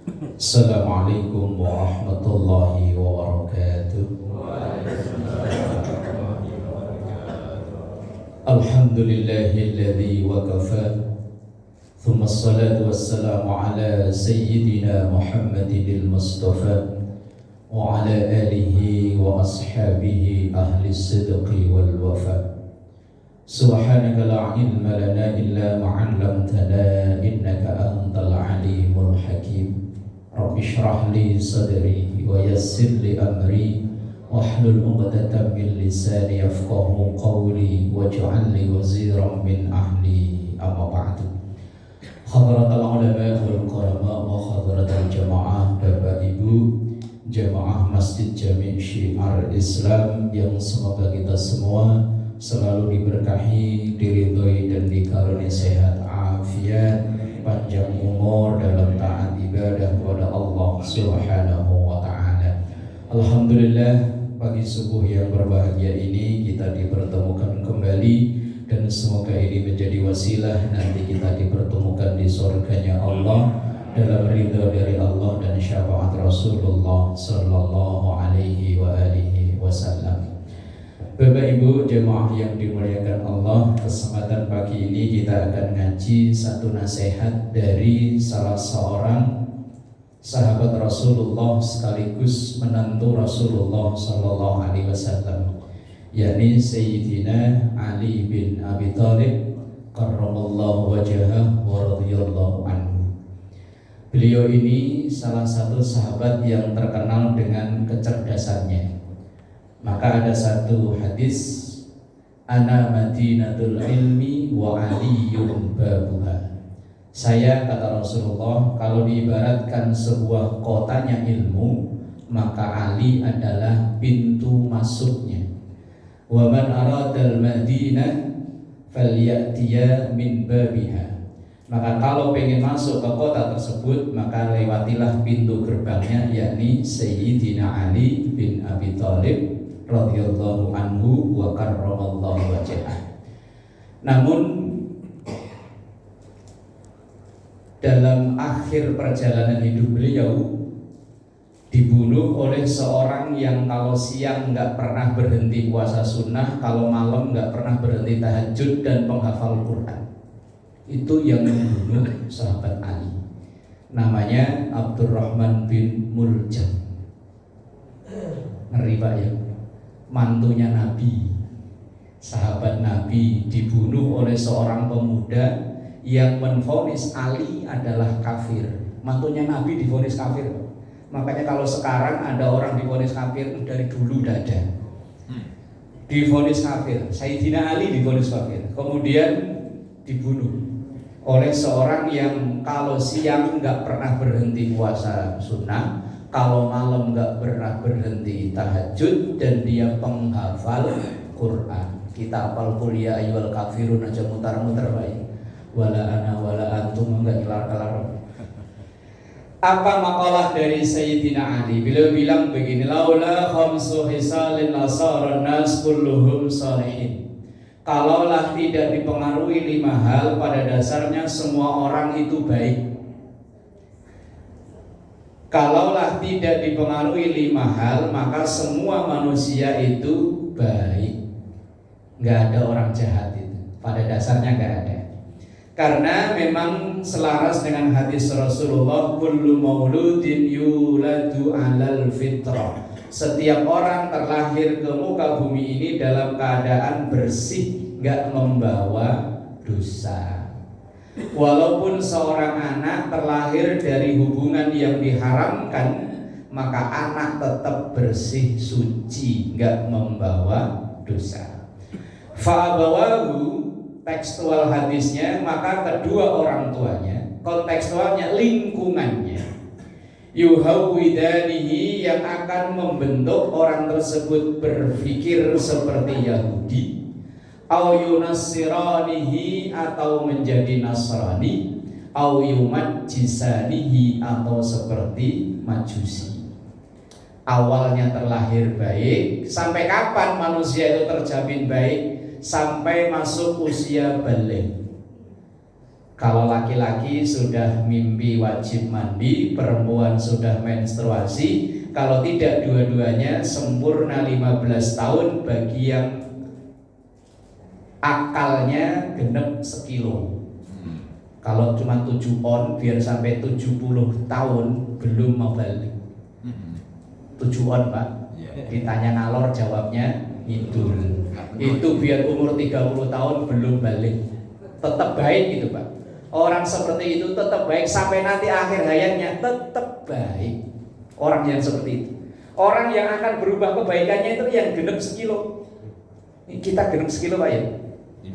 Assalamualaikum warahmatullahi wabarakatuh. Alhamdulillahilladzi wakafa. Thumma assalatu wassalamu ala sayyidina Muhammadil Mustafa wa ala alihi wa ashabihi ahli sidqi wal wafa. Subhanaka la ilma lana illa ma 'allamtana innaka antal alimul hakim. Rabbi shrah li sadri wa yassir li amri wahlul 'uqdatam min lisani yafqahu qawli waj'al li waziran min ahli. Amma ba'du. Hadratal ulama wal qarama wa hadratal jamaah, Bapak Ibu jamaah Masjid Jami' Syiar Islam yang semoga kita semua selalu diberkahi, diridhoi dan dikaruniai sehat afiat, panjang umur dalam taat ibadah kepada Allah Subhanahu wa taala. Alhamdulillah, pagi subuh yang berbahagia ini kita dipertemukan kembali dan semoga ini menjadi wasilah nanti kita dipertemukan di surganya Allah dalam ridha dari Allah dan syafaat Rasulullah sallallahu alaihi wa alihi wasallam. Bapak Ibu jemaah yang dimuliakan Allah, kesempatan pagi ini kita akan ngaji satu nasihat dari salah seorang sahabat Rasulullah sekaligus menantu Rasulullah sallallahu alaihi wasallam, yakni Sayyidina Ali bin Abi Thalib karramallahu wajhah wa radhiyallahu anhu. Beliau ini salah satu sahabat yang terkenal dengan kecerdasannya. Maka ada satu hadis, ana madinatul ilmi wa aliyun babuha. Saya, kata Rasulullah, kalau diibaratkan sebuah kotanya ilmu, maka Ali adalah pintu masuknya. Wa man aradal madinah falyatiya min babiha. Maka kalau pengen masuk ke kota tersebut, maka lewatilah pintu gerbangnya, yakni Sayyidina Ali bin Abi Thalib radhiyallahu anhu wa karramallahu wajhah. Namun dalam akhir perjalanan hidup beliau dibunuh oleh seorang yang kalau siang nggak pernah berhenti puasa sunnah, kalau malam nggak pernah berhenti tahajud dan penghafal Quran. Itu yang membunuh sahabat Ali. Namanya Abdurrahman bin Muljam. Ngeri Pak ya, mantunya Nabi, sahabat Nabi, dibunuh oleh seorang pemuda yang menvonis Ali adalah kafir. Mantunya Nabi divonis kafir. Makanya kalau sekarang ada orang divonis kafir, dari dulu udah ada. Divonis kafir, Sayyidina Ali divonis kafir, kemudian dibunuh oleh seorang yang kalau siang nggak pernah berhenti puasa sunnah, kalau malam nggak pernah berhenti tahajud, dan dia penghafal Quran. Kita hafal qul ya ayyuhal kafirun aja mutar-mutar baik. Wala ana wala antum enggak kelar-kelar. Apa makalah dari Sayyidina Ali? Beliau bilang begini, laula khamsu hisalin lasara nas kulluhum salihin. Kalaulah tidak dipengaruhi 5 hal, pada dasarnya semua orang itu baik. Kalaulah tidak dipengaruhi 5 hal, maka semua manusia itu baik. Gak ada orang jahat itu, pada dasarnya gak ada. Karena memang selaras dengan hadis Rasulullah, kullu mauludin yuladu alal fitrah. Setiap orang terlahir ke muka bumi ini dalam keadaan bersih, gak membawa dosa. Walaupun seorang anak terlahir dari hubungan yang diharamkan, maka anak tetap bersih, suci, gak membawa dosa. Fa'abawahu, tekstual hadisnya, maka kedua orang tuanya, kontekstualnya lingkungannya, yuhawwidanihi, yang akan membentuk orang tersebut berpikir seperti Yahudi, au yunassiranihi, atau menjadi Nasrani, au yumajjisanihi, atau seperti Majusi. Awalnya terlahir baik. Sampai kapan manusia itu terjamin baik? Sampai masuk usia balik. Kalau laki-laki sudah mimpi wajib mandi, perempuan sudah menstruasi. Kalau tidak, dua-duanya sempurna 15 tahun bagi yang akalnya genep sekilo. Kalau cuma 7 on biar sampai 70 tahun belum mau balik. 7 on Pak. Ditanya ngalor jawabnya ngidul. Itu biar umur 30 tahun belum balik. Tetap baik gitu Pak. Orang seperti itu tetap baik sampai nanti akhir hayatnya, tetap baik. Orang yang seperti itu. Orang yang akan berubah kebaikannya itu yang genep sekilo. Kita genep sekilo Pak ya?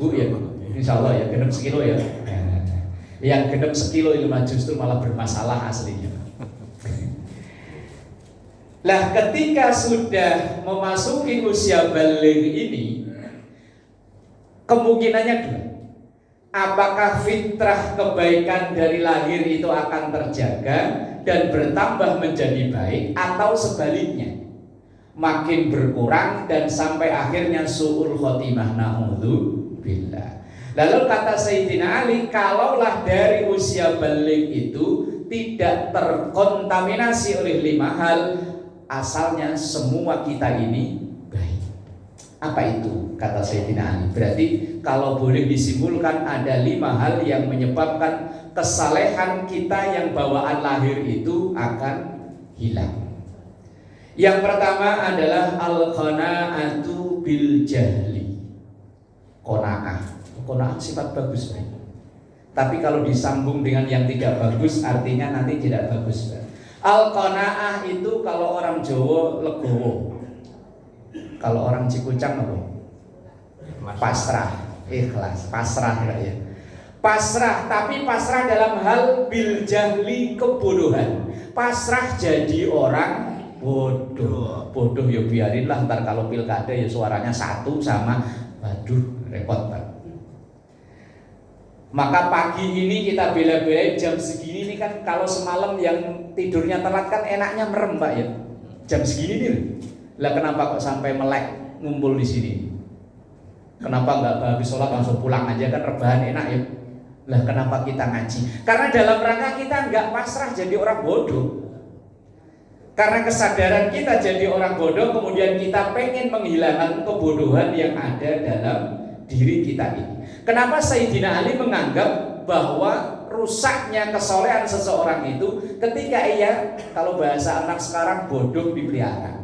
Bu ya? Insya Allah ya, genep sekilo ya. Yang genep sekilo itu justru malah bermasalah aslinya. Lah ketika sudah memasuki usia baligh ini, kemungkinannya dua. Apakah fitrah kebaikan dari lahir itu akan terjaga dan bertambah menjadi baik, atau sebaliknya makin berkurang dan sampai akhirnya su'ul khotimah, na'udzubillah. Lalu kata Sayyidina Ali, kalaulah dari usia baligh itu tidak terkontaminasi oleh 5 hal, asalnya semua kita ini baik. Apa itu? Kata Sayyidina Ali. Berarti kalau boleh disimpulkan ada 5 hal yang menyebabkan kesalehan kita yang bawaan lahir itu akan hilang. Yang pertama adalah al-qanaatu bil jahli. Qanaah. Qanaah sifat bagus, Pak. Tapi kalau disambung dengan yang tidak bagus, artinya nanti tidak bagus, Pak. Al-qanaah itu kalau orang Jawa legowo. Kalau orang Cikucang apa? Pasrah, ikhlas, pasrah ya. Pasrah, tapi pasrah dalam hal bil jahli, kebodohan. Pasrah jadi orang bodoh. Bodoh ya biarinlah, ntar kalau pilkada ya suaranya satu sama, waduh repot Pak. Maka pagi ini kita bela-belain jam segini nih kan, kalau semalam yang tidurnya telat kan enaknya merem Pak ya. Jam segini nih. Lah kenapa kok sampai melek ngumpul di sini? Kenapa nggak habis sholat langsung pulang aja, kan rebahan enak ya? Lah kenapa kita ngaji? Karena dalam rangka kita nggak pasrah jadi orang bodoh. Karena kesadaran kita jadi orang bodoh, kemudian kita pengen menghilangkan kebodohan yang ada dalam diri kita ini. Kenapa Sayyidina Ali menganggap bahwa rusaknya kesolehan seseorang itu ketika ia, kalau bahasa anak sekarang, bodoh dipelihara.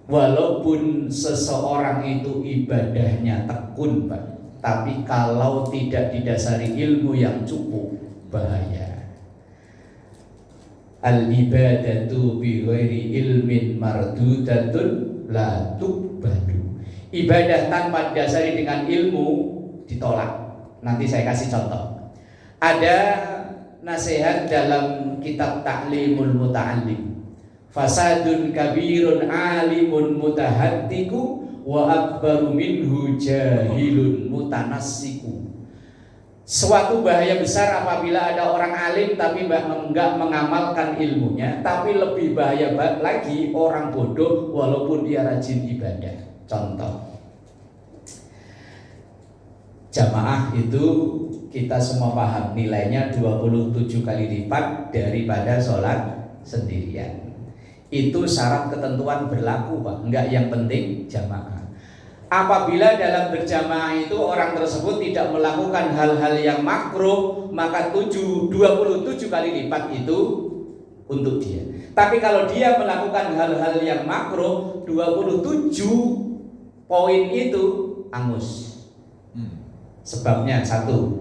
Walaupun seseorang itu ibadahnya tekun Pak, tapi kalau tidak didasari ilmu yang cukup, bahaya. Al-ibadatu bi ghairi ilmin mardudatun la tuqbadu. Ibadah tanpa didasari dengan ilmu ditolak. Nanti saya kasih contoh. Ada nasihat dalam kitab Ta'limul Muta'allim. Fasadun kabirun alimun mutahaddiku wa akbaru minhu jahilun mutanassiku. Suatu bahaya besar apabila ada orang alim tapi enggak mengamalkan ilmunya, tapi lebih bahaya lagi orang bodoh walaupun dia rajin ibadah. Contoh, jamaah itu kita semua paham nilainya 27 kali lipat daripada sholat sendirian. Itu syarat ketentuan berlaku Pak, enggak yang penting jamaah. Apabila dalam berjamaah itu orang tersebut tidak melakukan hal-hal yang makruh, maka 27 kali lipat itu untuk dia. Tapi kalau dia melakukan hal-hal yang makruh, 27 poin itu angus. Sebabnya satu,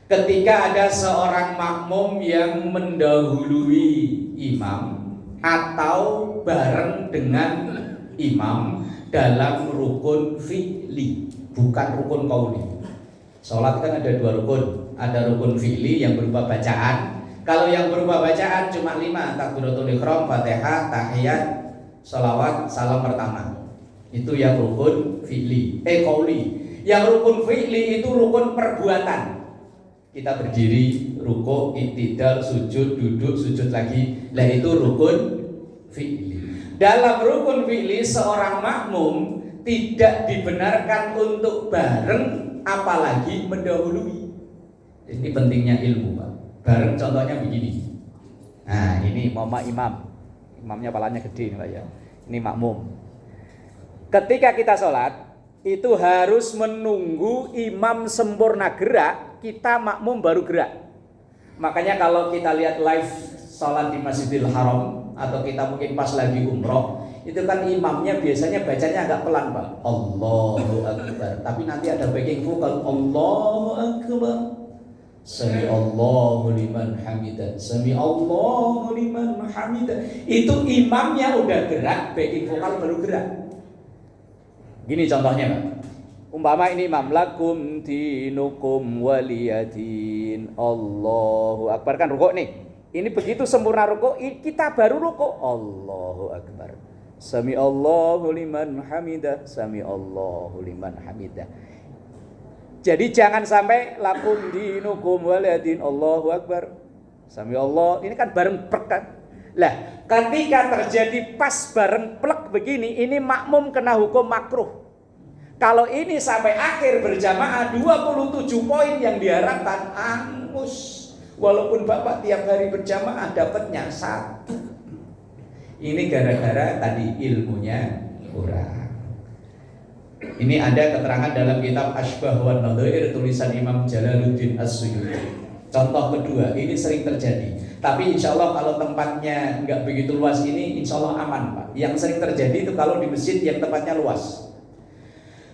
ketika ada seorang makmum yang mendahului imam atau bareng dengan imam dalam rukun fi'li, bukan rukun qauli. Sholat kan ada 2 rukun, ada rukun fi'li yang berupa bacaan. Kalau yang berupa bacaan cuma 5, takbiratul ihram, Fatihah, tahiyat, sholawat, salam pertama. Itu yang rukun fi'li, qauli. Yang rukun fi'li itu rukun perbuatan. Kita berdiri, rukuk, iktidal, sujud, duduk, sujud lagi. Lah itu rukun fi'li. Dalam rukun fi'li seorang makmum tidak dibenarkan untuk bareng apalagi mendahului. Ini pentingnya ilmu, Pak. Bareng contohnya begini. Nah, ini mama imamnya palanya gede nih, Pak ya. Ini makmum. Ketika kita sholat itu harus menunggu imam sempurna gerak, kita makmum baru gerak. Makanya kalau kita lihat live sholat di Masjidil Haram atau kita mungkin pas lagi umroh, itu kan imamnya biasanya bacanya agak pelan, Pak. Allahu Akbar. Tapi nanti ada backing vokal Allahu Akbar. Sami Allahu liman hamidah. Sami Allahu liman hamidah. Itu imamnya udah gerak, backing vokal baru gerak. Gini contohnya, Pak. Umpama ini imam lakum dinukum waliyadin. Allahu Akbar, kan rukuk nih. Ini begitu sempurna rukuk, kita baru rukuk. Allahu Akbar. Sami Allahu liman hamidah. Sami Allahu liman hamidah. Jadi jangan sampai lakum dinukum waliyadin. Allahu Akbar. Sami Allah. Ini kan bareng plek kan. Lah, ketika terjadi pas bareng plek begini, ini makmum kena hukum makruh. Kalau ini sampai akhir berjamaah 27 poin yang diharapkan angus. Walaupun Bapak tiap hari berjamaah dapatnya 1. Ini gara-gara tadi ilmunya kurang. Ini ada keterangan dalam kitab Asbah wan Nadhair tulisan Imam Jalaluddin As-Suyuti. Contoh kedua, ini sering terjadi. Tapi insya Allah kalau tempatnya nggak begitu luas ini, insya Allah aman, Pak. Yang sering terjadi itu kalau di masjid yang tempatnya luas.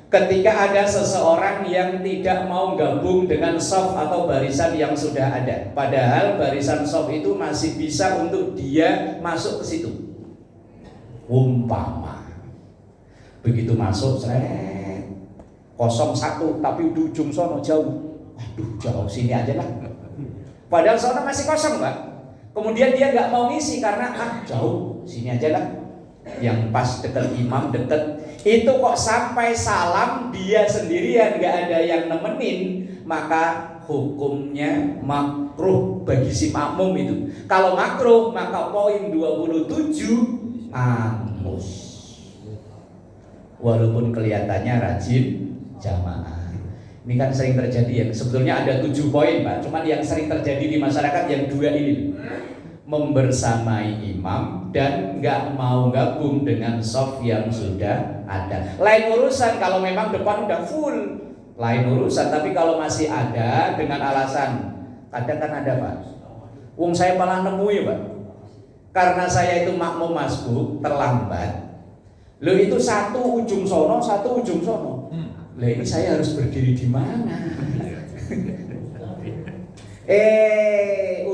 Ketika ada seseorang yang tidak mau gabung dengan shaf atau barisan yang sudah ada, padahal barisan shaf itu masih bisa untuk dia masuk ke situ. Umpama begitu masuk, seret 01 tapi di ujung sono jauh. Aduh, jauh sini aja lah. Padahal sono masih kosong, Pak. Kemudian dia nggak mau ngisi karena jauh, sini aja lah. Yang pas dekat imam dekat. Itu kok sampai salam dia sendirian, nggak ada yang nemenin, maka hukumnya makruh bagi si makmum itu. Kalau makruh maka poin 27 angus. Walaupun kelihatannya rajin jamaah. Ini kan sering terjadi ya. Sebetulnya ada 7 poin, Pak. Cuman yang sering terjadi di masyarakat yang 2 ini. Membersamai imam dan nggak mau gabung dengan shaf yang sudah ada. Lain urusan kalau memang depan udah full. Lain urusan, tapi kalau masih ada dengan alasan, kadang kan ada, Pak. Wong saya malah nemu ya, Pak. Karena saya itu makmum masbuk, terlambat. Loh itu satu ujung sono, satu ujung sono. Lah ini saya harus berdiri di mana?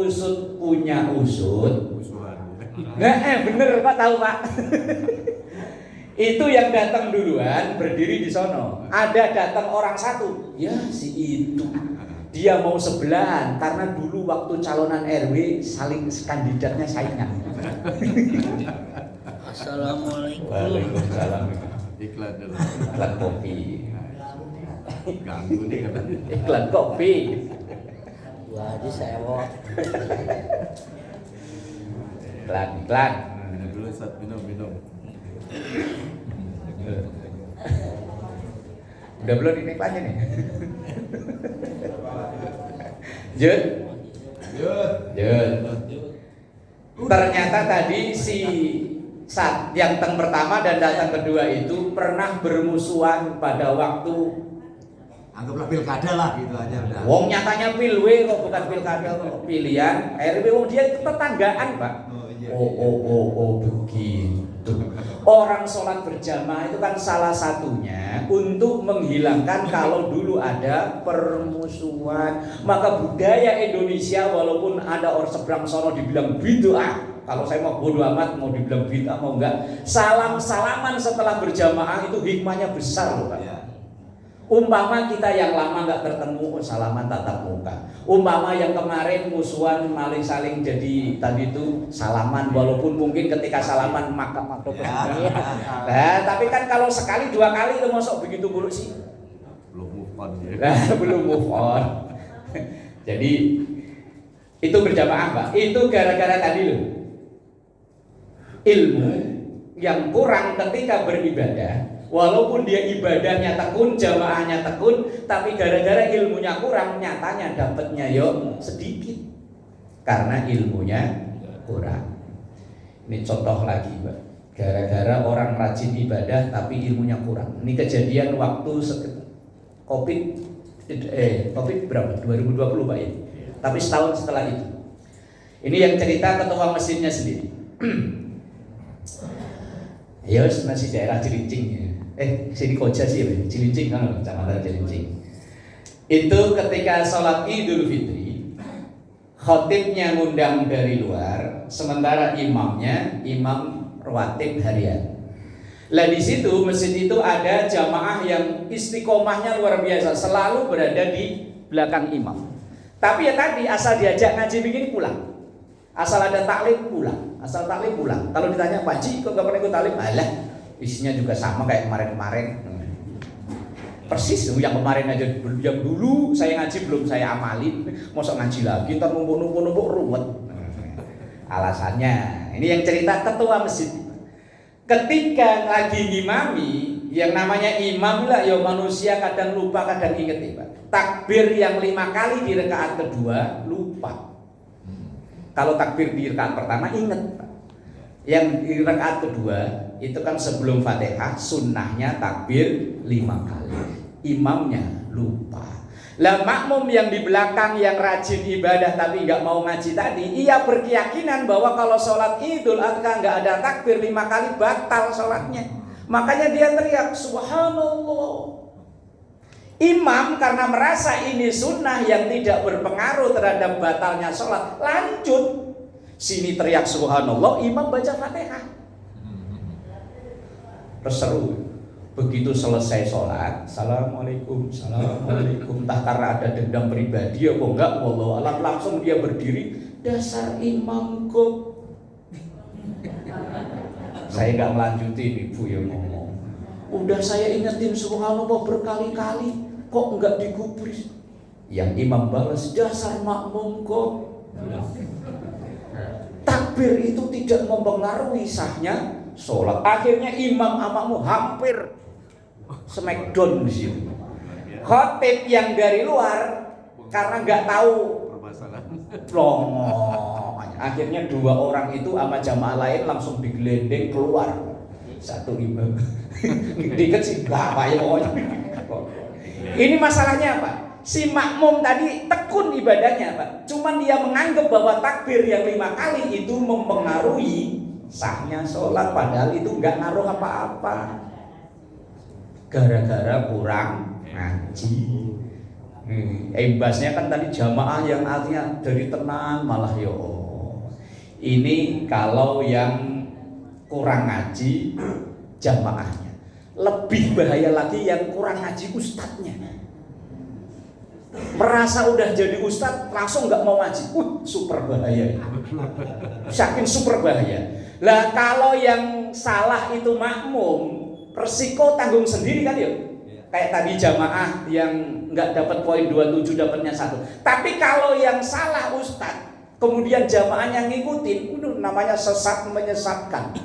Usut punya usut. Nah, bener Pak, tahu Pak. Itu yang datang duluan berdiri di sono. Ada datang orang satu, ya si itu. Dia mau sebelahan karena dulu waktu calonan RW saling kandidatnya saingan. Assalamualaikum. Waalaikumsalam. Iklan dulu. Iklan kopi. Ganggu nih kan. Iklan kopi. Wah, di sewot. Iklan. Minum dulu, Ustaz, minum. Udah belum ini iklannya nih? Jud. Ternyata tadi si yang teng pertama dan datang kedua itu pernah bermusuhan pada waktu Anggaplah pilkada lah gitu aja udah. wong nyatanya pilwe kok bukan pilkada kok pilihan RW wong dia tetanggaan, Pak. Oh begitu. Orang sholat berjamaah itu kan salah satunya untuk menghilangkan kalau dulu ada permusuhan. Maka budaya Indonesia walaupun ada orang seberang sono dibilang bid'ah, kalau saya mau bodo amat mau dibilang bid'ah mau enggak, salaman setelah berjamaah itu hikmahnya besar loh, Pak. Ya. Umpama kita yang lama nggak ketemu salaman tatap muka. Umpama yang kemarin musuhan maling saling jadi tadi itu salaman walaupun mungkin ketika salaman maka nah, tapi kan kalau sekali 2 kali lo masuk begitu mulu sih. Belum move on ya. Nah, belum move on. Jadi itu berjamaah, Pak. Itu gara-gara tadi loh. Ilmu yang kurang ketika beribadah. Walaupun dia ibadahnya tekun, jamaahnya tekun, tapi gara-gara ilmunya kurang, nyatanya dapatnya yo sedikit karena ilmunya kurang. Ini contoh lagi, Pak. Gara-gara orang rajin ibadah tapi ilmunya kurang. Ini kejadian waktu Covid berapa? 2020 Pak ya. Tapi setahun setelah itu. Ini yang cerita ketua masjidnya sendiri. Ya masih daerah Cilincing ya. Sini Koja sih ya, Cilincing kan, Kecamatan Cilincing. Itu ketika sholat Idul Fitri, khotibnya ngundang dari luar, sementara imamnya imam rawatib harian. Lah di situ masjid itu ada jamaah yang istiqomahnya luar biasa, selalu berada di belakang imam. Tapi ya tadi asal diajak ngaji bikin pulang, asal ada taklim pulang, asal taklim pulang. Kalau ditanya Pak Haji kok gak pernah ikut taklim, alah isinya juga sama kayak kemarin-kemarin. Persis yang kemarin aja, yang dulu saya ngaji belum saya amalin, masa ngaji lagi, ntar numpuk ruwet. Alasannya, ini yang cerita ketua masjid. Ketika lagi ngimami, yang namanya imam lah ya manusia kadang lupa kadang inget ya Pak. Takbir yang 5 kali di rakaat kedua lupa. Kalau takbir di rakaat pertama inget Pak. Yang di rakaat kedua itu kan sebelum Fatihah sunnahnya takbir 5 kali. Imamnya lupa. Lah makmum yang di belakang yang rajin ibadah tapi nggak mau ngaji tadi, ia berkeyakinan bahwa kalau sholat Idul Adha nggak ada takbir 5 kali batal sholatnya. Makanya dia teriak subhanallah. Imam karena merasa ini sunnah yang tidak berpengaruh terhadap batalnya sholat, lanjut sini teriak subhanallah, imam baca Fatihah. Terus seru. Begitu selesai sholat, assalamualaikum, assalamualaikum. Entah karena ada dendam pribadi apa enggak, wallahu alam, langsung dia berdiri. Dasar imam kok. Saya enggak melanjutin, ibu yang ngomong. Udah saya ingetin subhanallah berkali-kali, kok enggak digubris. Yang imam balas, dasar makmum kok. Takbir itu tidak mempengaruhi sahnya sholat. Akhirnya imam amamu hampir smackdown di situ. Khotib yang dari luar karena nggak tahu loh, akhirnya 2 orang itu sama jamaah lain langsung digelendeng keluar. Satu imam dikit sih apa ya pokoknya. Ini masalahnya apa? Si makmum tadi tekun ibadahnya Pak, cuman dia menganggap bahwa takbir yang 5 kali itu mempengaruhi sahnya sholat, padahal itu nggak ngaruh apa-apa. Gara-gara kurang ngaji. Imbasnya kan tadi jamaah yang artinya dari tenang malah ya ini kalau yang kurang ngaji jamaahnya. Lebih bahaya lagi yang kurang ngaji ustadznya. Merasa udah jadi ustadz langsung nggak mau ngaji, super bahaya. Saking super bahaya. Lah kalau yang salah itu makmum, resiko tanggung sendiri kan ya. Kayak tadi jamaah yang nggak dapat poin 27 dapatnya 1. Tapi kalau yang salah ustadz, kemudian jamaahnya ngikutin, itu namanya sesat menyesatkan.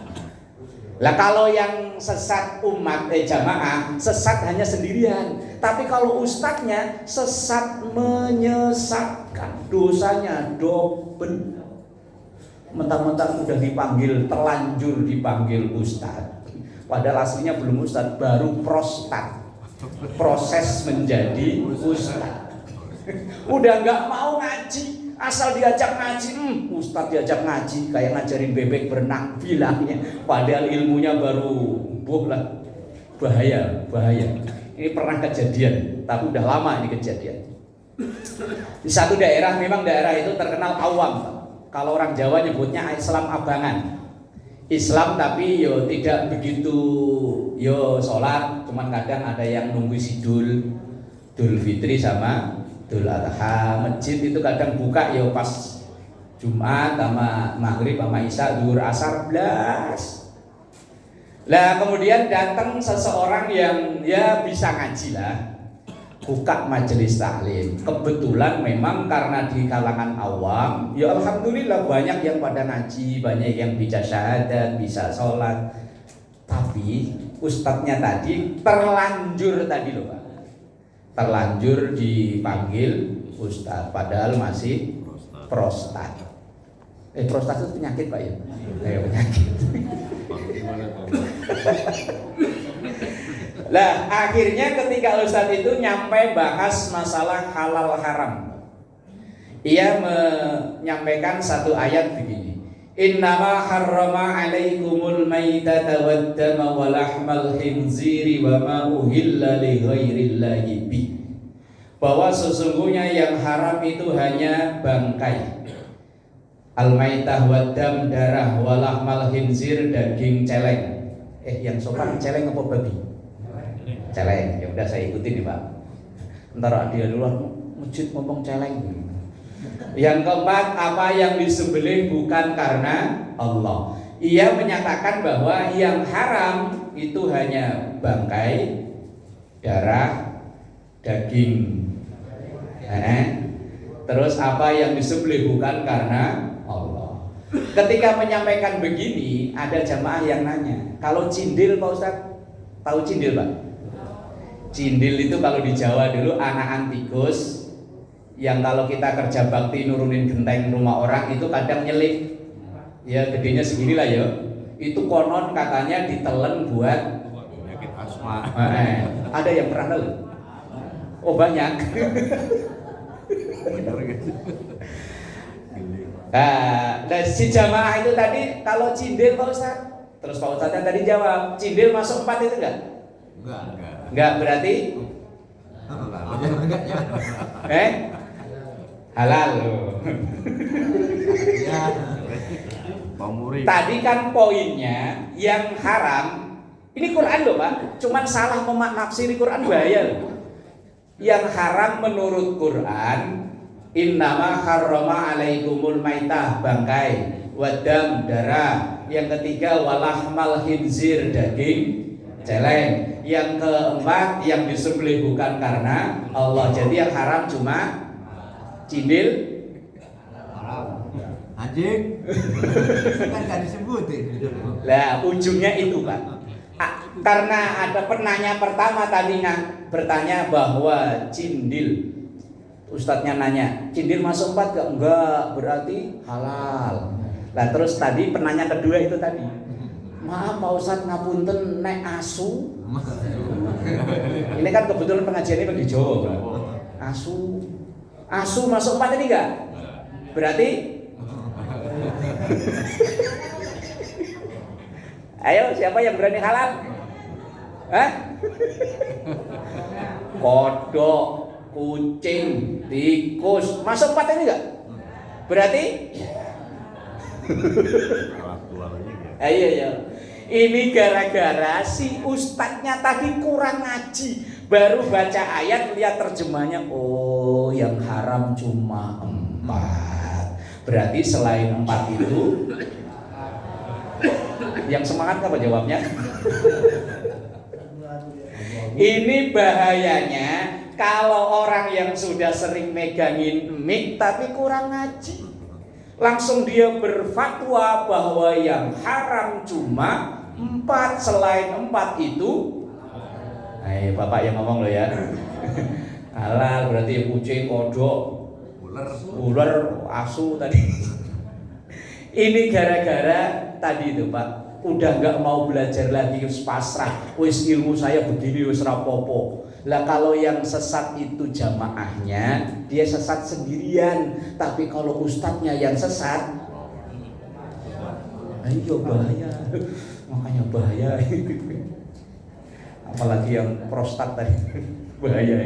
Lah kalau yang sesat umat jamaah, sesat hanya sendirian. Tapi kalau ustadznya sesat menyesatkan, dosanya double. Mentang-mentang udah dipanggil, terlanjur dipanggil ustadz, padahal aslinya belum ustadz, baru proses menjadi ustadz. Udah nggak mau ngaji, asal diajak ngaji, ustadz diajak ngaji kayak ngajarin bebek berenang bilangnya, padahal ilmunya baru bahaya. Ini pernah kejadian, tapi udah lama ini kejadian. Di satu daerah, memang daerah itu terkenal awam. Kalau orang Jawa nyebutnya Islam abangan. Islam tapi yo tidak begitu yo sholat, cuman kadang ada yang nunggu Idul Fitri sama Idul Adha. Masjid itu kadang buka yo pas Jumat sama Maghrib sama Isya, Zuhur, Asar, blas. Lah kemudian datang seseorang yang ya bisa ngaji lah, buka majelis taklim. Kebetulan memang karena di kalangan awam, ya alhamdulillah banyak yang pada ngaji, banyak yang bisa syahadat, bisa sholat. Tapi Tapi ustadznya tadi terlanjur tadi loh Pak. Terlanjur dipanggil ustadz padahal masih prostat. Prostat itu penyakit Pak ya? Penyakit. Lah akhirnya ketika ustadz itu nyampe bahas masalah halal haram, ia menyampaikan satu ayat begini. Innama harrama alaikumul maitata waddama wa lahmal khinziri wa ma uhilla li ghairillahi bi. Bahwa sesungguhnya yang haram itu hanya bangkai, al-maitah waddam darah, wa lahmal khinzir daging celeng. Yang sopan celeng apa babi? Celeng. Ya udah saya ikutin nih Pak. Ntar dia dulu masjid ngomong celeng. Yang keempat, apa yang disembelih bukan karena Allah. Ia menyatakan bahwa yang haram itu hanya bangkai, darah, daging. Terus apa yang disembelih bukan karena Allah. Ketika menyampaikan begini, ada jamaah yang nanya, kalau cindil Pak Ustadz, tahu cindil Pak? Cindil itu kalau di Jawa dulu anakan tikus yang kalau kita kerja bakti nurunin genteng rumah orang itu kadang nyelip, ya gedenya segini lah ya. Itu konon katanya ditelen buat penyakit asma. Ada yang pernah tahu? Oh banyak. Bener gitu. Nah si jamaah itu tadi kalau cindil Pak Ustadz, terus Pak Ustadznya tadi jawab, cindil masuk 4 itu enggak? Enggak berarti? Halal loh. Tadi kan poinnya yang haram. Ini Quran loh Pak. Cuman salah menafsiri Quran bahaya loh. Yang haram menurut Quran, innama harrama alaikumul maitah bangkai, wadam darah. Yang ketiga walahmal khinzir daging celeng. Yang keempat yang disembelih bukan karena Allah. Jadi yang haram cuma cindil, anjing, kan nggak disebutin. Lah ujungnya itu Pak. Karena ada penanya pertama tadinya bertanya bahwa cindil, ustadznya nanya, cindil masuk 4 gak? Enggak, berarti halal. Nah terus tadi penanya kedua itu tadi, maaf Pak Ustadz ngapunten nek asu. Ini kan kebetulan pengajiannya bagi Jawa Pak. Asu masuk 4 ini enggak? Berarti ayo siapa yang berani halal? Kodok, kucing, tikus masuk 4 ini enggak? Berarti iya. Ini gara-gara si ustadznya tadi kurang ngaji. Baru baca ayat, lihat terjemahnya. Oh, yang haram cuma 4. Berarti selain 4 itu, yang semangat apa jawabnya? Ini bahayanya kalau orang yang sudah sering megangin mic tapi kurang ngaji, langsung dia berfatwa bahwa yang haram cuma 4, selain 4 itu Bapak yang ngomong loh ya. Halal berarti kucing, kodok, ular, asu tadi. Ini gara-gara tadi itu Pak, udah nggak mau belajar lagi, pasrah. Wis ilmu saya begini wis rapopo. Lah kalau yang sesat itu jamaahnya, dia sesat sendirian. Tapi kalau ustadznya yang sesat, ayo bahaya. Makanya bahaya. Apalagi yang prostat tadi bahaya.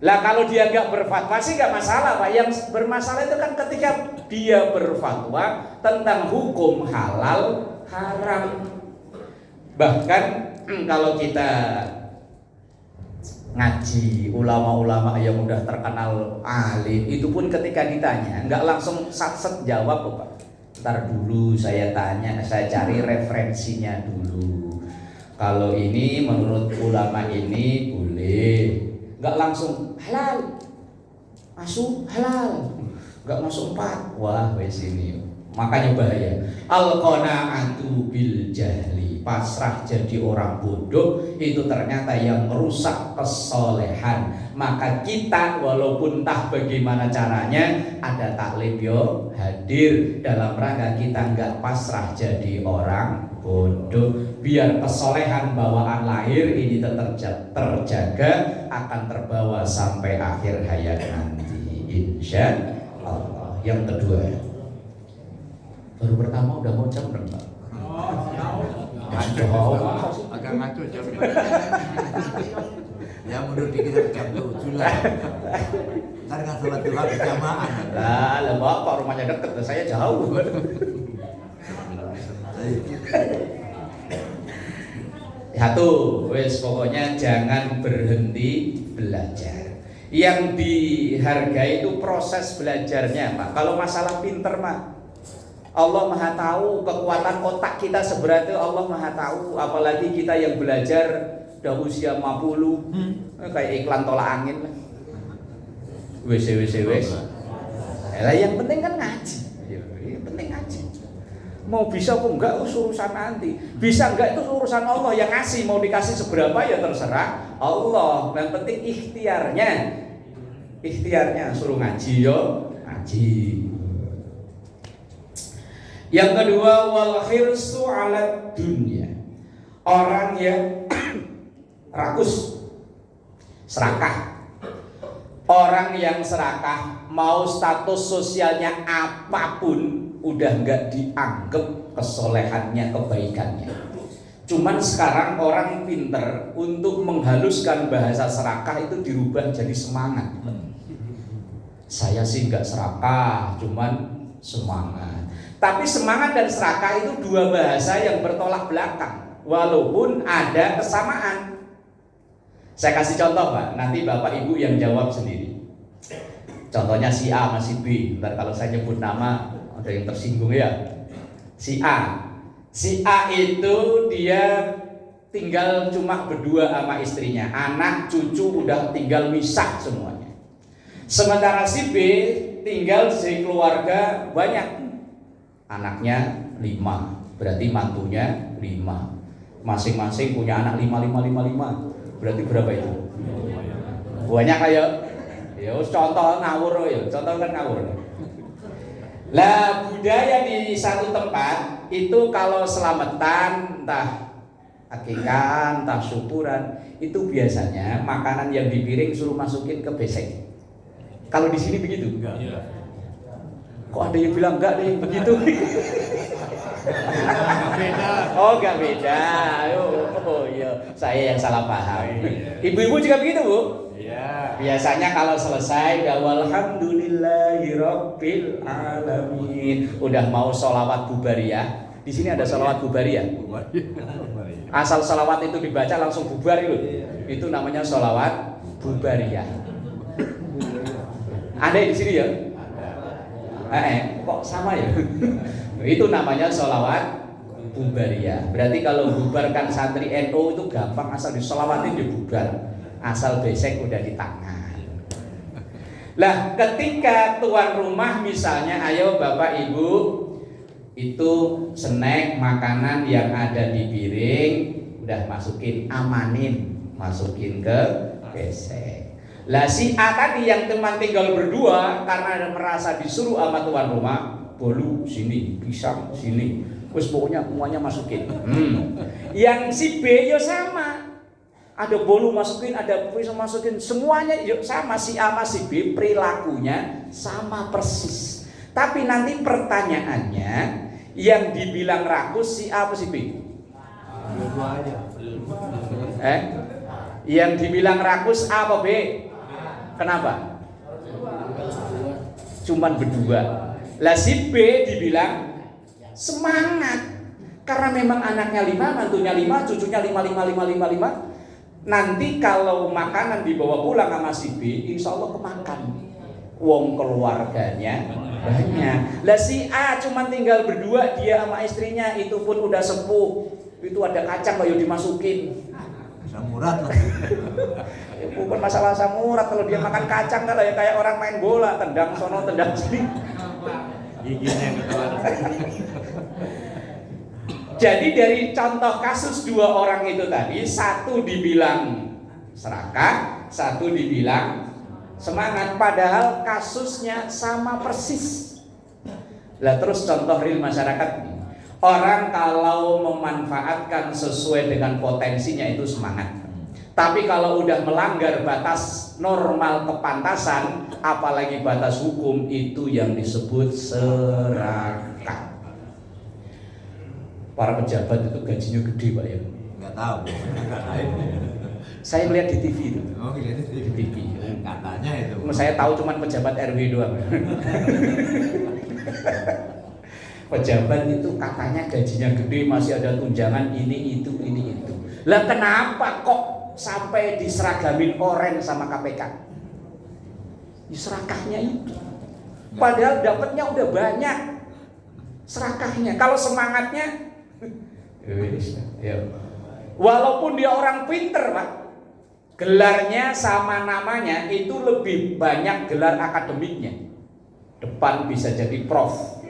Lah kalau dia nggak berfatwa sih nggak masalah Pak. Yang bermasalah itu kan ketika dia berfatwa tentang hukum halal haram. Bahkan kalau kita ngaji ulama-ulama yang udah terkenal alim, itu pun ketika ditanya nggak langsung sat-set jawab Pak. Ntar dulu saya tanya, saya cari referensinya dulu. Kalau ini menurut ulama ini boleh, nggak langsung halal, asu halal, nggak masuk 4. Wah wes ini Makanya bahaya. Al-qanaatu bil jahli. Pasrah jadi orang bodoh itu ternyata yang merusak kesolehan. Maka kita walaupun entah bagaimana caranya ada taklim yo hadir dalam rangka kita enggak pasrah jadi orang bodoh, biar kesolehan bawaan lahir ini tetap terjaga, akan terbawa sampai akhir hayat nanti insya Allah. Yang kedua, baru pertama udah mau jam berapa? Agak ngaco jam ini. Ya mundur dikit jam 7 lah. Ntar kan sholat duha berjamaah. Lah bapak rumahnya deket, saya jauh. Satu, wes pokoknya jangan berhenti belajar. Yang dihargai itu proses belajarnya, Pak. Kalau masalah pinter, Pak, Allah Maha tahu kekuatan otak kita seberat itu, Allah Maha tahu. Apalagi kita yang belajar udah usia 50, kayak iklan tolak angin lah. Wes. Lah yang penting kan ngaji. Yang penting ngaji. Mau bisa kok enggak urusan nanti. Bisa enggak itu urusan Allah yang ngasih. Mau dikasih seberapa ya terserah Allah. Yang penting ikhtiarnya. Ikhtiarnya suruh ngaji yo, ngaji. Yang kedua, wal khirsu ala dunya. Orang yang rakus, serakah. Orang yang serakah, mau status sosialnya apapun, udah nggak dianggap kesolehannya, kebaikannya. Cuman sekarang orang pinter untuk menghaluskan bahasa serakah itu dirubah jadi semangat. Saya sih nggak serakah, cuman semangat. Tapi semangat dan serakah itu dua bahasa yang bertolak belakang, walaupun ada kesamaan. Saya kasih contoh, Pak. Nanti Bapak Ibu yang jawab sendiri. Contohnya si A sama si B. Ntar kalau saya nyebut nama ada yang tersinggung ya. Si A itu dia tinggal cuma berdua sama istrinya. Anak cucu udah tinggal misah semuanya. Sementara si B tinggal di keluarga banyak. Anaknya 5, berarti mantunya 5. Masing-masing punya anak 5. Berarti berapa itu? Banyak kayak. Ya contoh ngawur ya, contoh kan ngawur. Lah budaya di satu tempat itu kalau selamatan, entah akikah, entah syukuran, itu biasanya makanan yang di piring suruh masukin ke besek. Kalau di sini begitu? Enggak. Kok ada yang bilang enggak deh begitu? Oh enggak beda. Oh iya, saya yang salah paham. Ibu-ibu juga begitu, Bu? Iya. Biasanya kalau selesai udah walhamdulillahirabbil alamin. Udah mau sholawat bubariyah. Di sini ada sholawat bubariyah. Asal sholawat itu dibaca langsung bubar itu. Itu namanya sholawat bubariyah. Ada di sini ya? Kok sama ya? Itu namanya sholawat bubariyah. Berarti kalau bubarkan santri NU itu gampang, asal disolawatin dia bubar. Asal besek udah di tangan. Lah ketika tuan rumah misalnya, ayo Bapak Ibu, itu snack makanan yang ada di piring udah masukin, amanin, masukin ke besek. Lah si A tadi yang teman tinggal berdua karena merasa disuruh sama tuan rumah, bolu sini, pisang sini, terus pokoknya semuanya masukin. Yang si B yo sama, ada bolu masukin, ada pisang masukin, semuanya yo sama. Si A sama si B perilakunya sama persis. Tapi nanti pertanyaannya, yang dibilang rakus si A apa si B? Yang dibilang rakus A apa B? Kenapa? Cuman berdua. Lah si B dibilang semangat karena memang anaknya 5, mantunya 5, cucunya 5. Nanti kalau makanan dibawa pulang sama si B, insya Allah kemakan. Wong keluarganya banyak. Lah si A cuman tinggal berdua, dia sama istrinya, itu pun udah sepuh. Itu ada kacang kayak dimasukin. Samurat lah. Bukan masalah samurat, kalau dia makan kacang kan ya kayak orang main bola, tendang sono tendang sini. Giginya yang keluar. Jadi dari contoh kasus dua orang itu tadi, satu dibilang serakah, satu dibilang semangat, padahal kasusnya sama persis. Lah terus contoh real masyarakat nih. Orang kalau memanfaatkan sesuai dengan potensinya itu semangat. Tapi kalau udah melanggar batas normal kepantasan, apalagi batas hukum, itu yang disebut serakah. Para pejabat itu gajinya gede Pak ya? Nggak tahu. Saya melihat di TV itu. Oh, gitu. Di TV. Katanya itu. Saya tahu cuman pejabat RW doang. Pejabat itu katanya gajinya gede, masih ada tunjangan ini itu. Lah kenapa kok sampai diseragamin oren sama KPK? Serakahnya itu. Padahal dapatnya udah banyak. Serakahnya. Kalau semangatnya ya. Walaupun dia orang pinter Pak, gelarnya sama namanya itu lebih banyak gelar akademiknya. Depan bisa jadi prof,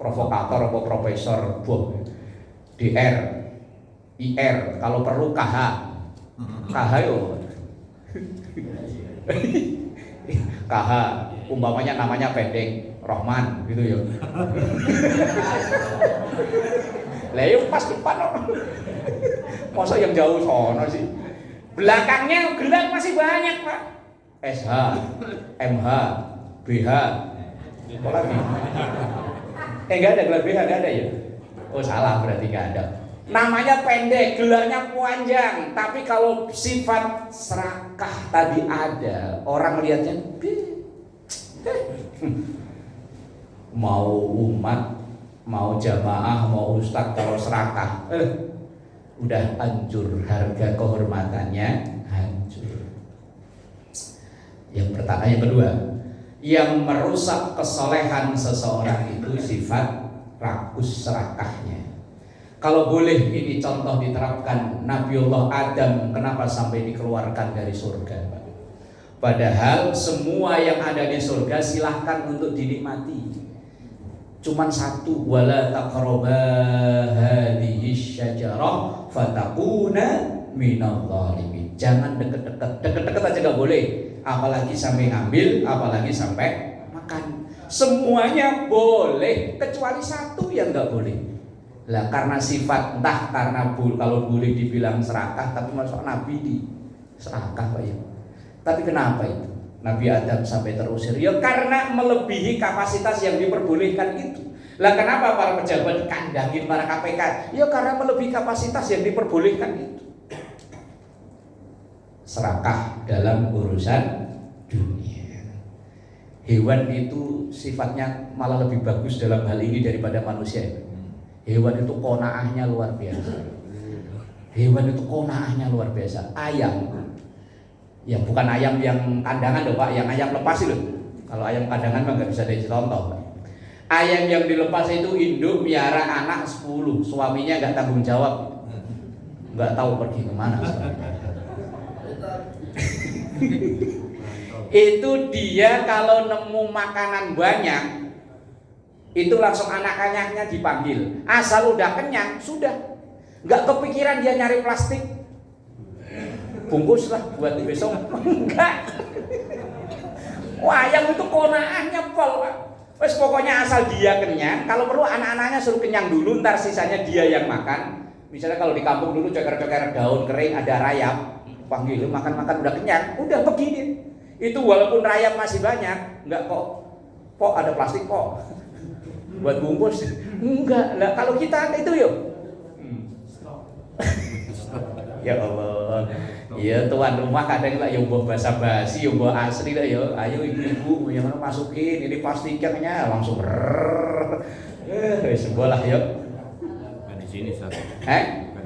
provokator atau profesor, DR, IR, kalau perlu KH yo. KH, umpamanya namanya pendek, Rohman gitu ya. Lah yuk pas depan masa yang jauh sono sih. Belakangnya gelar masih banyak Pak. SH, MH, BH. Apa lagi? Enggak ada gelar BH, enggak ada ya? Oh salah berarti enggak ada. Namanya pendek, gelarnya panjang, tapi kalau sifat serakah tadi ada, orang lihatnya mau umat, mau jamaah, mau ustadz, kalau serakah udah hancur, harga kehormatannya hancur. Yang pertama, yang kedua, yang merusak kesolehan seseorang itu sifat rakus serakahnya. Kalau boleh ini contoh diterapkan, Nabiullah Adam kenapa sampai dikeluarkan dari surga Pak? Padahal semua yang ada di surga silahkan untuk dinikmati. Cuman satu, wala taqraba hadhihi syajarah fatakuna minadh dhalimin. Jangan deket-deket aja gak boleh. Apalagi sampai ngambil, apalagi sampai makan. Semuanya boleh kecuali satu yang gak boleh. Lah karena sifat, entah karena kalau boleh dibilang serakah, tapi masuk Nabi di serakah Pak ya. Tapi kenapa itu Nabi Adam sampai terusir? Ya karena melebihi kapasitas yang diperbolehkan itu. Lah kenapa para pejabat dikandangin para KPK? Ya karena melebihi kapasitas yang diperbolehkan itu. Serakah dalam urusan dunia. Hewan itu sifatnya malah lebih bagus dalam hal ini daripada manusia. Hewan itu qanaahnya luar biasa. Hewan itu qanaahnya luar biasa. Ayam, ya bukan ayam yang kandangan loh Pak, yang ayam lepas itu. Kalau ayam kandangan mah nggak bisa dicontoh. Ayam yang dilepas itu induk miara anak 10, suaminya nggak tanggung jawab, nggak tahu pergi kemana. Itu dia kalau nemu makanan banyak, itu langsung anak-anaknya dipanggil. Asal udah kenyang, sudah. Nggak kepikiran dia nyari plastik. Bungkus lah buat besok. Enggak. Wah, ayam itu qanaahnya pol. Wes pokoknya asal dia kenyang. Kalau perlu anak-anaknya suruh kenyang dulu, ntar sisanya dia yang makan. Misalnya kalau di kampung dulu coker-coker daun kering ada rayap, panggil makan-makan udah kenyang, udah begini. Itu walaupun rayap masih banyak, enggak kok. Pok ada plastik pok. Buat bungkus. Enggak lah, kalau kita itu yuk. Ya Allah. Ya tuan rumah kadang lah yang bawa basa-basi, yang bawa asli lah ya. Ayo ibu-ibu yang mana masukin ini plastiknya langsung sebelah ya. Kan di sini satu.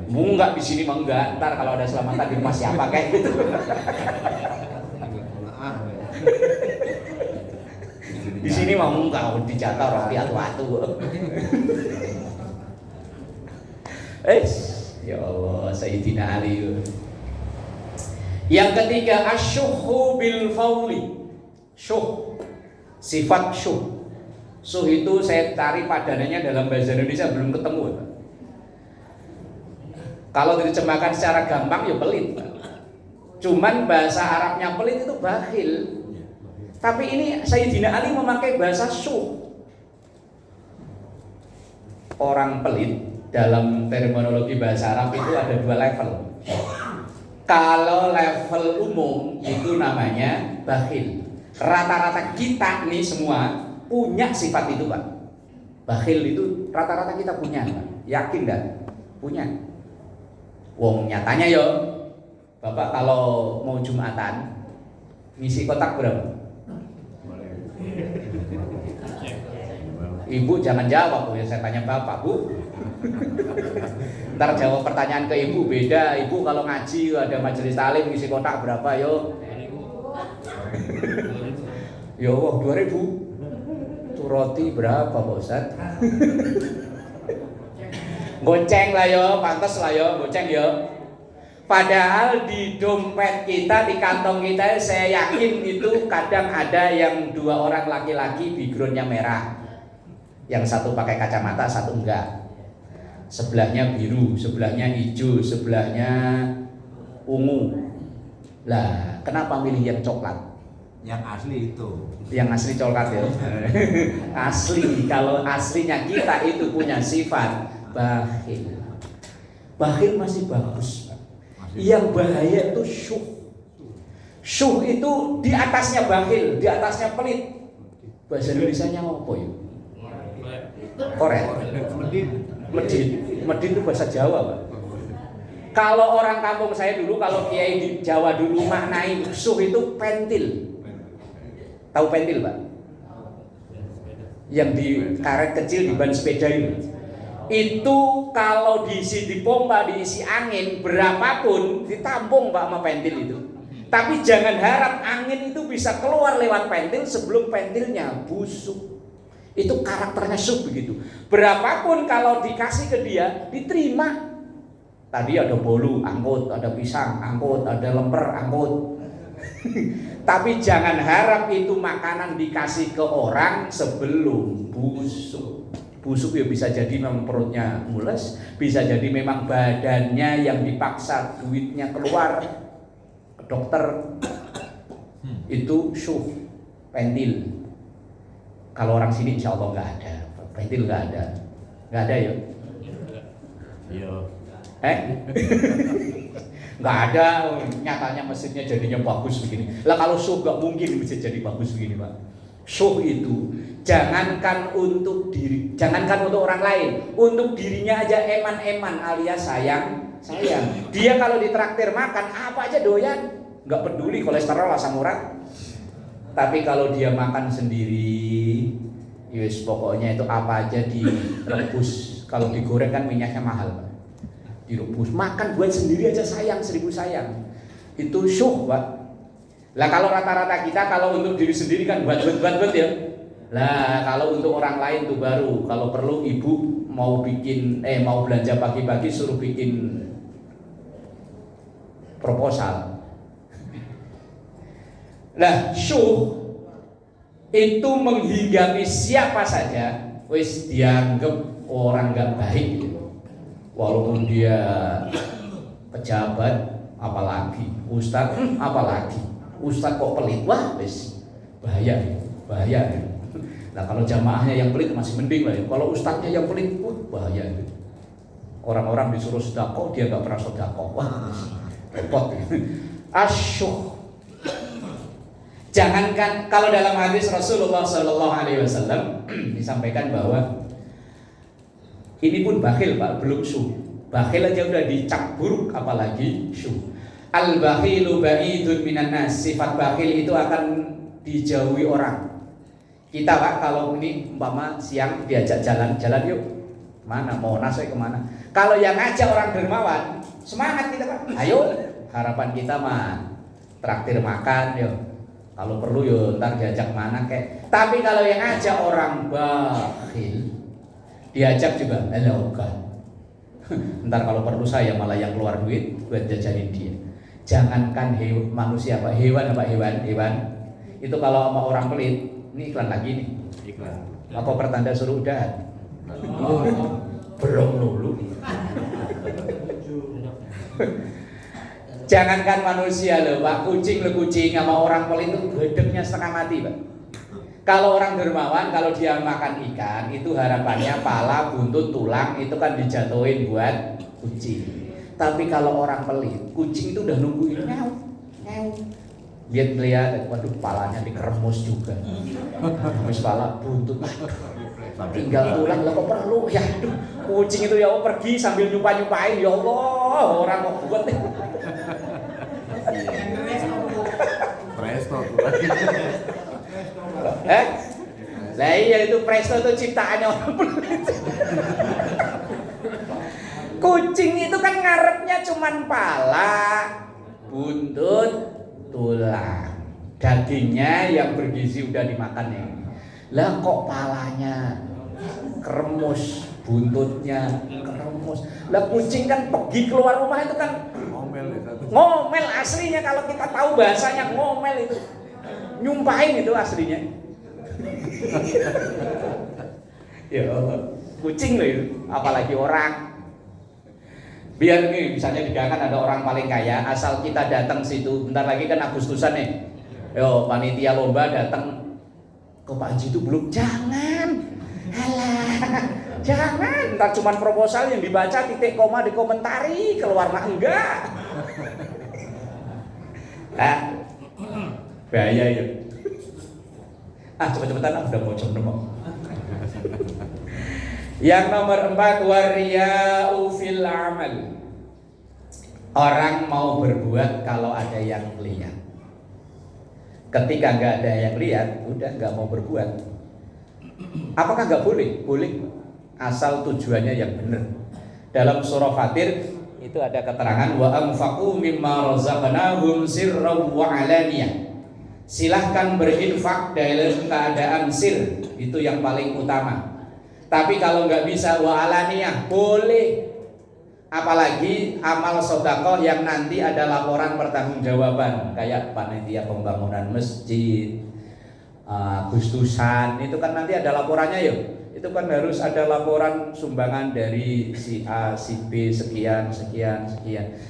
Enggak di sini mah enggak. Ntar kalau ada selamatan di rumah siapa kayak gitu. Di sini mah enggak dijatah roti atu-atu. Ya Allah, Sayyidina Ali. Yang ketiga, asyuhu bil fauli. Syuh, sifat syuh. Syuh itu saya cari padanannya dalam bahasa Indonesia belum ketemu, Pak. Kalau diterjemahkan secara gampang ya pelit, Pak. Cuman bahasa Arabnya pelit itu bakhil. Tapi ini Sayyidina Ali memakai bahasa syuh. Orang pelit dalam terminologi bahasa Arab itu ada 2 level. Kalau level umum itu namanya bakhil. Rata-rata kita nih semua punya sifat itu, Pak. Bakhil itu rata-rata kita punya, Pak. Yakin enggak? Punya. Wong nyatanya yo, Bapak kalau mau Jumatan ngisi kotak berapa? Ibu jangan jawab, ya saya tanya Bapak, Bu. Ntar jawab pertanyaan ke Ibu beda. Ibu kalau ngaji ada majelis talim ngisi kotak berapa yo? Yo 2000. Tuh roti berapa, Pak Ustaz? Goceng lah yo, pantas lah yo, goceng yo. Padahal di dompet kita, di kantong kita, saya yakin itu kadang ada yang 2 orang laki-laki backgroundnya merah, yang satu pakai kacamata, satu enggak. Sebelahnya biru, sebelahnya hijau, sebelahnya ungu. Lah, kenapa milih yang coklat? Yang asli itu. Yang asli coklat ya. Asli, kalau aslinya kita itu punya sifat bakhil. Bakhil masih bagus. Yang bahaya itu syuh. Syuh itu di atasnya bakhil, di atasnya pelit. Bahasa Indonesianya apa ya? Korek. Medit itu bahasa Jawa, Pak. Kalau orang kampung saya dulu, kalau kiai di Jawa dulu maknai syuh itu pentil. Tahu pentil, Pak? Yang di karet kecil di ban sepeda itu kalau diisi di pompa, diisi angin berapapun ditampung, Pak, sama pentil itu. Tapi jangan harap angin itu bisa keluar lewat pentil sebelum pentilnya busuk. Itu karakternya syuh begitu. Berapapun kalau dikasih ke dia diterima. Tadi ada bolu, angkut, ada pisang, angkut, ada lemper, angkut. Tapi jangan harap itu makanan dikasih ke orang sebelum busuk. Busuk ya bisa jadi memang perutnya mules, bisa jadi memang badannya yang dipaksa duitnya keluar ke dokter. Itu syuh, pentil. Kalau orang sini insya Allah nggak ada, pentil nggak ada ya? Iya. Nggak ada, nyatanya mesinnya jadinya bagus begini. Lah kalau syuh nggak mungkin bisa jadi bagus begini, Pak. Syuh itu jangankan untuk diri, jangankan untuk orang lain, untuk dirinya aja eman-eman alias sayang. Dia kalau ditraktir makan apa aja doyan, nggak peduli kolesterol asam urat. Tapi kalau dia makan sendiri, yes pokoknya itu apa aja direbus. Kalau digoreng kan minyaknya mahal, Pak. Direbus, makan buat sendiri aja sayang, 1000 sayang. Itu syuh, Pak. Lah kalau rata-rata kita kalau untuk diri sendiri kan buat ya. Lah kalau untuk orang lain tuh baru. Kalau perlu ibu mau belanja pagi-pagi suruh bikin proposal. Lah syuh itu menghinggapi siapa saja wis dianggap orang nggak baik gitu. Walaupun dia pejabat apalagi ustadz apalagi ustadz kok pelit, wah wis bahaya. Nah kalau jamaahnya yang pelit masih mending lah ya. Kalau ustadznya yang pelit, wah bahaya. Orang-orang disuruh sedekah dia nggak pernah sedekah, wah repot. Asyuh. Jangankan kalau dalam hadis Rasulullah SAW disampaikan bahwa ini pun bakhil, Pak, belum syuh. Bakhil aja udah dicap buruk, apalagi syuh. Al-bakhilu ba'idun minan nas. Sifat bakhil itu akan dijauhi orang. Kita, Pak, kalau ini umpama siang diajak jalan yuk. Mana mau nasai kemana? Kalau yang ngajak orang dermawan, semangat kita, Pak. Ayo, harapan kita mah traktir makan yuk. Kalau perlu yo ntar diajak mana kek. Tapi kalau yang ngajak orang bakhil, diajak juga kan. Ntar kalau perlu saya malah yang keluar duit buat jajanin dia. Jangankan manusia, Pak, hewan. Itu kalau sama orang pelit, ini iklan lagi nih. Iklan. Apa pertanda suruh udahan? Belum dulu. Jangankan manusia loh, Pak, kucing sama orang pelit itu gedegnya setengah mati, Pak. Kalau orang dermawan, kalau dia makan ikan, itu harapannya pala, buntut, tulang itu kan dijatuhin buat kucing. Tapi kalau orang pelit, kucing itu udah nungguin nyaw. Lihat, waduh palanya dikeremus juga. Habis pala, buntut, tinggal tulang, lah kok perlu? Ya, aduh, kucing itu ya Allah pergi sambil nyumpahin, ya Allah, orang kok buat. Presto. Lah iya itu presto itu ciptaannya orang pelit. Kucing itu kan ngarepnya cuman pala, buntut, tulang. Dagingnya yang bergizi udah dimakan ya. Lah kok palanya keremus, buntutnya keremus. Lah kucing kan pergi keluar rumah itu kan ngomel aslinya, kalau kita tahu bahasanya ngomel itu. Nyumpahin itu aslinya. Ya Allah, kucing loh itu, apalagi orang. Biar nih, misalnya di gang ada orang paling kaya, asal kita datang situ, bentar lagi kan Agustusan nih. Yo, panitia lomba datang ke Pak Haji itu belum, jangan. Halah, jangan. Ntar cuman proposal yang dibaca titik koma dikomentari, keluar mah enggak. Nah, bahaya ya. Cepet-cepetan udah mau jam 6. Yang nomor 4, wariya'u fil amal. Orang mau berbuat kalau ada yang lihat. Ketika nggak ada yang lihat, udah nggak mau berbuat. Apakah nggak boleh? Boleh, asal tujuannya yang benar. Dalam surah Fatir itu ada keterangan wa anfaqu mimma razaqnahum sirran wa alaniyah. Silahkan berinfak dalam keadaan sir, itu yang paling utama. Tapi kalau nggak bisa wa alaniyah boleh. Apalagi amal sedekah yang nanti ada laporan pertanggungjawaban, kayak panitia pembangunan masjid, Agustusan, itu kan nanti ada laporannya ya. Itu kan harus ada laporan sumbangan dari si A, si B, sekian.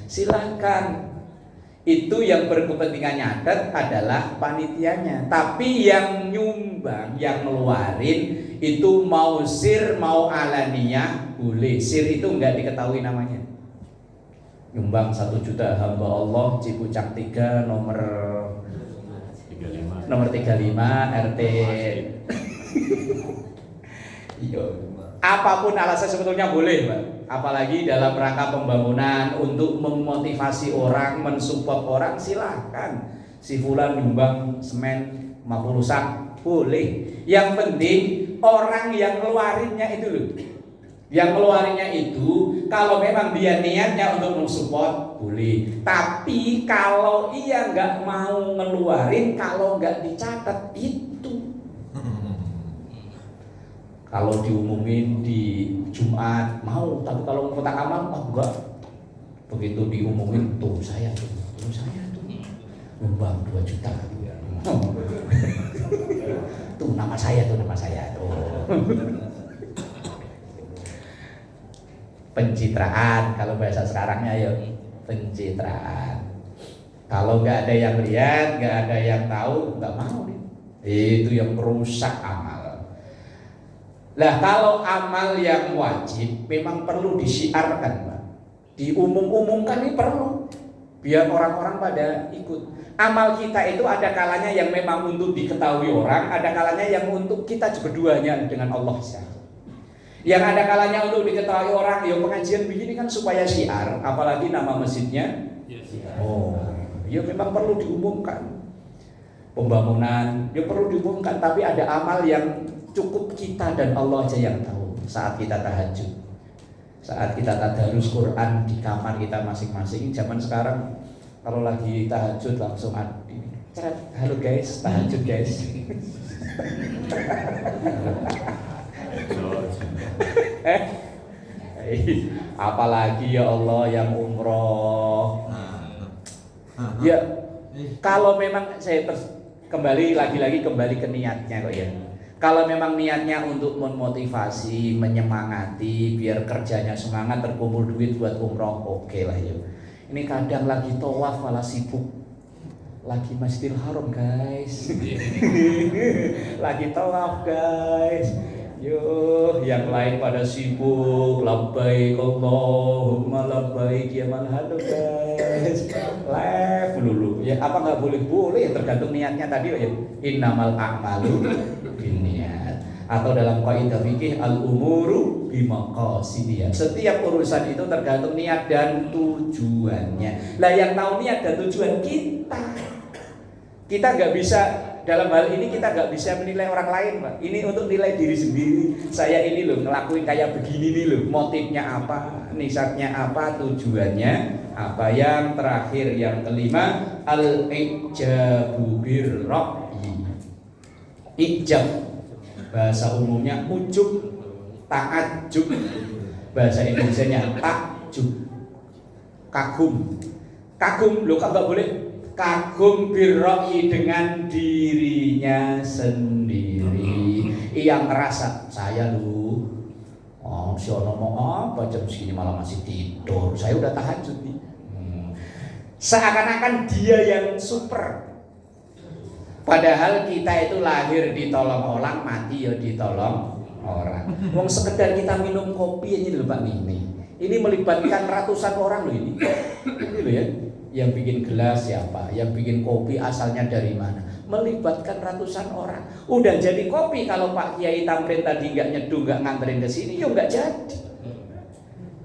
Silahkan. Itu yang berkepentingan nyatet adalah panitianya. Tapi yang nyumbang, yang ngeluarin itu mau sir mau alaniyah boleh. Sir itu enggak diketahui namanya. Nyumbang 1 juta hamba Allah, Cipucang 3 nomor 35 RT. Apapun alasan sebetulnya boleh, Pak. Apalagi dalam rangka pembangunan untuk memotivasi orang, mensupport orang, silahkan. Si fulan nyumbang semen 50 sak, boleh. Yang penting orang yang ngeluarinnya itu loh. Yang ngeluarinnya itu kalau memang dia niatnya untuk mensupport, boleh. Tapi kalau ia nggak mau ngeluarin, kalau nggak dicatat itu. Kalau diumumin di Jumat mau, tapi kalau kotak amal enggak. Begitu diumumin tuh saya tuh nyumbang 2 juta. Tuh nama saya tuh. Pencitraan kalau bahasa sekarangnya ya, pencitraan. Kalau nggak ada yang lihat, nggak ada yang tahu, nggak mau. Itu yang merusak amal. Lah kalau amal yang wajib memang perlu disiarkan, Pak. Diumum-umumkan ini perlu biar orang-orang pada ikut. Amal kita itu ada kalanya yang memang untuk diketahui orang, ada kalanya yang untuk kita berduanya dengan Allah saja. Yang ada kalanya untuk diketahui orang, ya pengajian begini kan supaya syiar, apalagi nama masjidnya. Oh, ya memang perlu diumumkan. Pembangunan, ya perlu diumumkan, tapi ada amal yang cukup kita dan Allah aja yang tahu. Saat kita tahajud, saat kita tadarus Quran di kamar kita masing-masing. Zaman sekarang kalau lagi tahajud langsung halo guys, tahajud guys. Apalagi ya Allah yang umroh. Ya kalau memang saya kembali lagi-lagi kembali ke niatnya kok ya. Kalau memang niatnya untuk memotivasi, menyemangati, biar kerjanya semangat, terkumpul duit buat umroh, oke lah yuk. Ini kadang lagi tawaf malah sibuk, lagi Masjidil Haram guys, lagi tawaf guys. Yo, yang lain pada sibuk, labbaik Allahumma labbaik ya malhado guys. Live dulu. Ya apa nggak boleh? Boleh, tergantung niatnya tadi ya. Innamal a'malu binniyat. Atau dalam kaidah fikih al-umuru bimaqasidiyah. Setiap urusan itu tergantung niat dan tujuannya. Lah yang tahu niat dan tujuan kita. Kita nggak bisa, dalam hal ini kita nggak bisa menilai orang lain, Pak. Ini untuk nilai diri sendiri. Saya ini loh ngelakuin kayak begini nih loh. Motifnya apa, niatnya apa, tujuannya apa. Yang terakhir, yang kelima, al-ijabu birra'yi. Ijab bahasa umumnya ujub, ta'ajub. Bahasa Indonesianya takjub, kagum. Kagum loh, kan nggak boleh kagum birra'yi, dengan dirinya sendiri. Yang ngerasa saya lu, oh si ono mau apa jam segini malah masih tidur, saya udah tahajud nih. Seakan-akan dia yang super. Padahal kita itu lahir ditolong orang, mati ya ditolong orang. Wong sekedar kita minum kopi ini loh Pak, ini melibatkan ratusan orang loh ini. Ini loh ya. Yang bikin gelas siapa, yang bikin kopi asalnya dari mana, melibatkan ratusan orang. Udah jadi kopi kalau Pak Kiai Tamrin tadi nggak nyeduh, nggak nganterin ke sini, ya nggak jadi.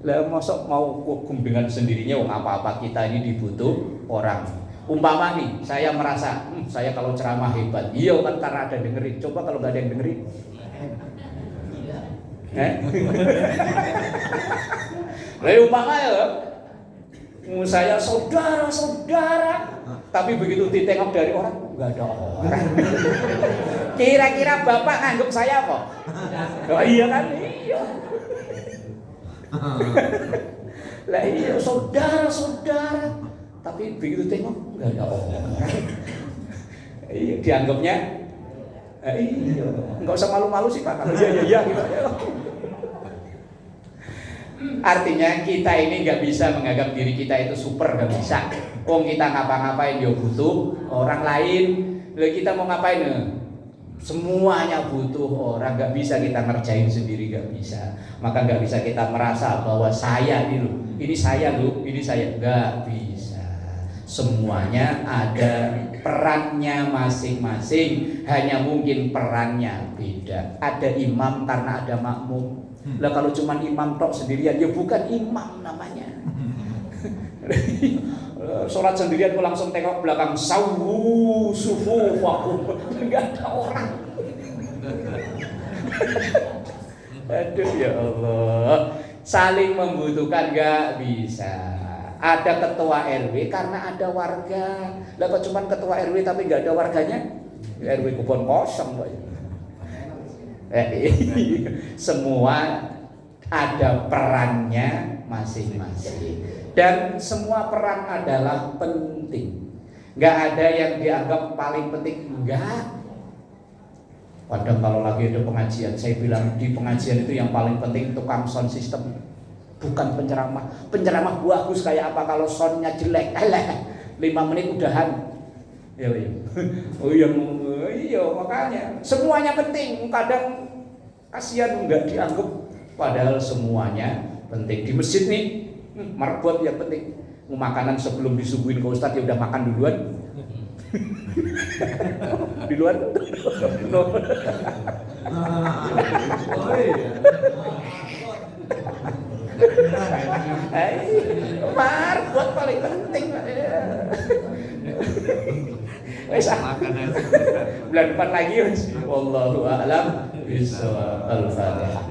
Lah mosok mau kagum dengan sendirinya, wong apa-apa kita ini dibutuh orang. Umpama nih, saya merasa, saya kalau ceramah hebat, iya kan karena ada dengerin. Coba kalau nggak ada yang dengerin, lah umpama ya, saya saudara-saudara, tapi begitu ditengok dari orang, nggak ada orang. Kira-kira Bapak nganggep saya apa? Oh iya kan, iya. Lah iya saudara-saudara, tapi begitu tengok nggak ada orang. Iya dianggapnya, iya nggak usah malu-malu sih Pak kalau iya gitu ya. Artinya kita ini nggak bisa menganggap diri kita itu super, nggak bisa. Kita ngapa-ngapain ya butuh orang lain. Lalu kita mau ngapain? Semuanya butuh orang, nggak bisa kita ngerjain sendiri, nggak bisa. Maka nggak bisa kita merasa bahwa saya ini saya loh, ini saya, nggak bisa. Semuanya ada perannya masing-masing, hanya mungkin perannya beda. Ada imam karena ada makmum. Lah kalau cuma imam tok sendirian, ya bukan imam namanya. Sholat sendirian kok langsung tengok belakang, sawu sufufakum, enggak ada orang. Aduh ya Allah, saling membutuhkan nggak bisa. Ada ketua RW karena ada warga. Lah kok cuma ketua RW tapi nggak ada warganya? RW kupon kosong, Pak. Semua ada perannya masing-masing dan semua peran adalah penting. Nggak ada yang dianggap paling penting, enggak. Padahal kalau lagi ada pengajian, saya bilang di pengajian itu yang paling penting tukang sound system, bukan penceramah. Penceramah bagus kayak apa kalau soundnya jelek, 5 menit udahan. Ya, iya. Oh iya makanya semuanya penting. Kadang kasihan nggak dianggap, padahal semuanya penting. Di masjid nih marbot yang penting. Makanan sebelum disuguhin ke Ustadz ya udah makan duluan. Di luar. Marbot paling penting. Bulan depan lagi, wallahu a'lam bishawab. Al-Fatihah.